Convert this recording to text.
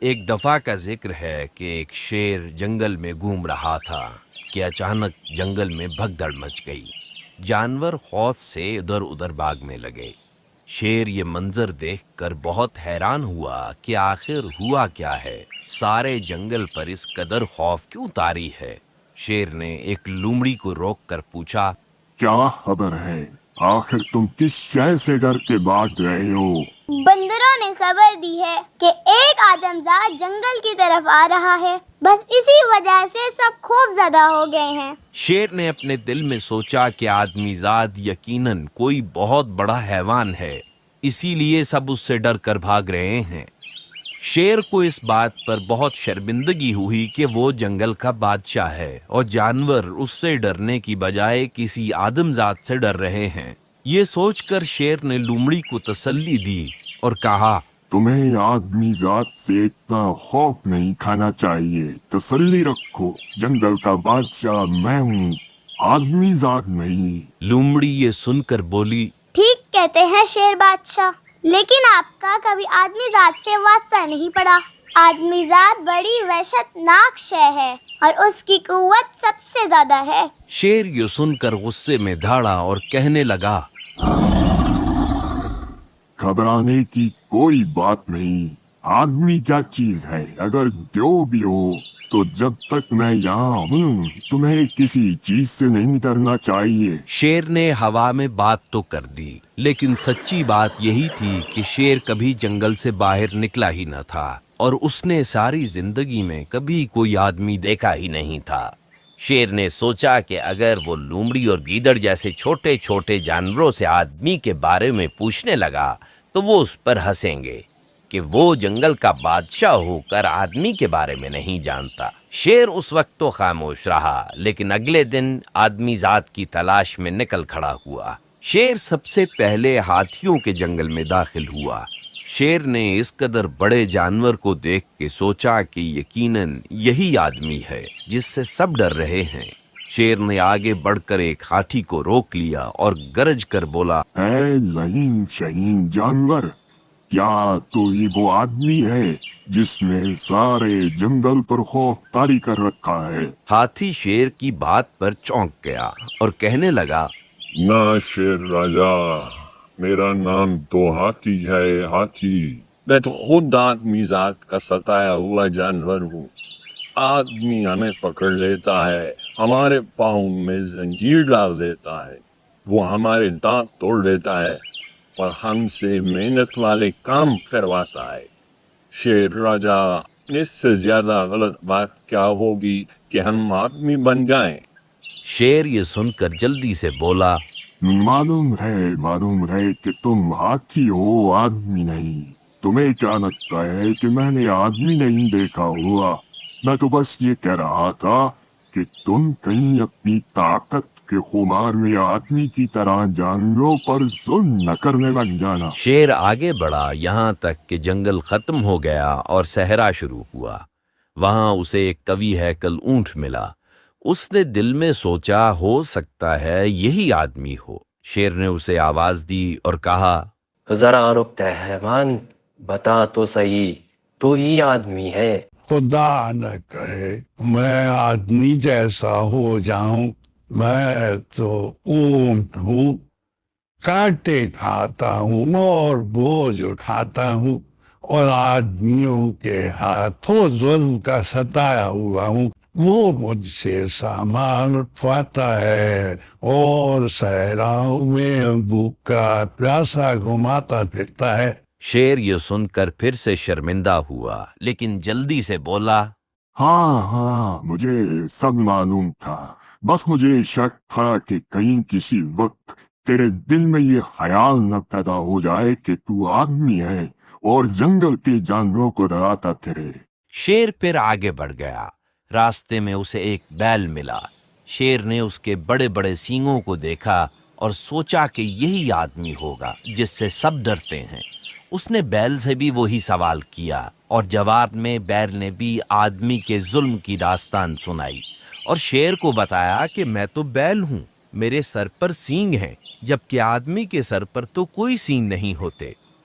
ایک دفعہ کا ذکر ہے کہ ایک شیر جنگل میں گھوم رہا تھا کہ اچانک جنگل میں بھگدڑ مچ گئی۔ جانور خوف سے ادھر ادھر بھاگنے لگے۔ شیر یہ منظر دیکھ کر بہت حیران ہوا کہ آخر ہوا کیا ہے، سارے جنگل پر اس قدر خوف کیوں طاری ہے۔ شیر نے ایک لومڑی کو روک کر پوچھا، کیا خبر ہے؟ آخر تم کس شے سے ڈر کے بھاگ رہے ہو؟ بندروں نے خبر دی ہے کہ ایک آدمزاد جنگل کی طرف آ رہا ہے، بس اسی وجہ سے سب خوف زدہ ہو گئے ہیں۔ شیر نے اپنے دل میں سوچا کہ آدمی زاد یقیناً کوئی بہت بڑا حیوان ہے، اسی لیے سب اس سے ڈر کر بھاگ رہے ہیں۔ شیر کو اس بات پر بہت شرمندگی ہوئی کہ وہ جنگل کا بادشاہ ہے اور جانور اس سے ڈرنے کی بجائے کسی آدمزاد سے ڈر رہے ہیں۔ یہ سوچ کر شیر نے لومڑی کو تسلی دی اور کہا، تمہیں آدمی ذات سے اتنا خوف نہیں کھانا چاہیے۔ تسلی رکھو، جنگل کا بادشاہ میں ہوں، آدمی ذات نہیں۔ لومڑی یہ سن کر بولی، ٹھیک کہتے ہیں شیر بادشاہ، لیکن آپ کا کبھی آدمی ذات سے واسطہ نہیں پڑا۔ آدمی ذات بڑی وحشت ناک شے ہے اور اس کی قوت سب سے زیادہ ہے۔ شیر یہ سن کر غصے میں دھاڑا اور کہنے لگا، گھبرانے کی کوئی بات نہیں۔ آدمی کیا چیز ہے؟ اگر جو بھی ہو تو جب تک میں یہاں ہوں تمہیں کسی چیز سے نہیں ڈرنا چاہیے۔ شیر نے ہوا میں بات تو کر دی، لیکن سچی بات یہی تھی کہ شیر کبھی جنگل سے باہر نکلا ہی نہ تھا اور اس نے ساری زندگی میں کبھی کوئی آدمی دیکھا ہی نہیں تھا۔ شیر نے سوچا کہ اگر وہ لومڑی اور گیدڑ جیسے چھوٹے چھوٹے جانوروں سے آدمی کے بارے میں پوچھنے لگا تو وہ اس پر ہنسیں گے کہ وہ جنگل کا بادشاہ ہو کر آدمی کے بارے میں نہیں جانتا۔ شیر اس وقت تو خاموش رہا، لیکن اگلے دن آدمی ذات کی تلاش میں نکل کھڑا ہوا۔ شیر سب سے پہلے ہاتھیوں کے جنگل میں داخل ہوا۔ شیر نے اس قدر بڑے جانور کو دیکھ کے سوچا کہ یقیناً یہی آدمی ہے جس سے سب ڈر رہے ہیں۔ شیر نے آگے بڑھ کر ایک ہاتھی کو روک لیا اور گرج کر بولا، اے لعین شہین جانور، کیا تو یہ وہ آدمی ہے جس نے سارے جنگل پر خوف طاری کر رکھا ہے؟ ہاتھی شیر کی بات پر چونک گیا اور کہنے لگا، نہ شیر راجا، میرا نام تو ہاتھی ہے، ہاتھی۔ میں تو خود آدمی ذات کا ستایا ہوا جانور ہوں۔ آدمی ہمیں پکڑ لیتا ہے، ہمارے پاؤں میں زنجیر ڈال دیتا ہے، وہ ہمارے دانت توڑ دیتا ہے اور ہم سے محنت والے کام کرواتا ہے۔ شیر راجا، اس سے زیادہ غلط بات کیا ہوگی کہ ہم آدمی بن جائیں؟ شیر یہ سن کر جلدی سے بولا، معلوم ہے کہ تم ہاتھی ہو، آدمی نہیں۔ تمہیں کیا لگتا ہے کہ میں نے آدمی نہیں دیکھا ہوا؟ میں تو بس یہ کہہ رہا تھا کہ تم کہیں اپنی طاقت کے خمار میں آدمی کی طرح جانوروں پر ظلم نہ کرنے لگ جانا۔ شیر آگے بڑھا یہاں تک کہ جنگل ختم ہو گیا اور صحرا شروع ہوا۔ وہاں اسے ایک قوی ہیکل اونٹ ملا۔ اس نے دل میں سوچا ہو سکتا ہے یہی آدمی ہو۔ شیر نے اسے آواز دی اور کہا، ذرا رکتے حیوان، بتا تو صحیح، تو ہی آدمی ہے؟ خدا نہ کرے میں آدمی جیسا ہو جاؤں، میں تو اونٹ ہوں، کانٹے کھاتا ہوں اور بوجھ اٹھاتا ہوں اور آدمیوں کے ہاتھوں ظلم کا ستایا ہوا ہوں۔ وہ مجھ سے سامان اٹھواتا ہے اور صحراؤں میں بھوکا پیاسا گھماتا پھرتا ہے۔ شیر یہ سن کر پھر سے شرمندہ ہوا، لیکن جلدی سے بولا، ہاں مجھے سب معلوم تھا، بس مجھے شک تھا کہ کہیں کسی وقت تیرے دل میں یہ خیال نہ پیدا ہو جائے کہ تو آدمی ہے اور جنگل کے جانوروں کو ڈراتا پھرے۔ شیر پھر آگے بڑھ گیا۔ راستے میں اسے ایک بیل ملا۔ شیر نے اس کے بڑے بڑے سینگوں کو دیکھا اور سوچا کہ یہی آدمی ہوگا جس سے سب ڈرتے ہیں۔ اس نے بیل سے بھی وہی سوال کیا اور جواب میں بیل نے بھی آدمی کے ظلم کی داستان سنائی اور شیر کو بتایا کہ میں تو بیل ہوں، میرے سر پر سینگ ہیں، جبکہ آدمی کے سر پر تو کوئی سینگ نہیں ہوتے۔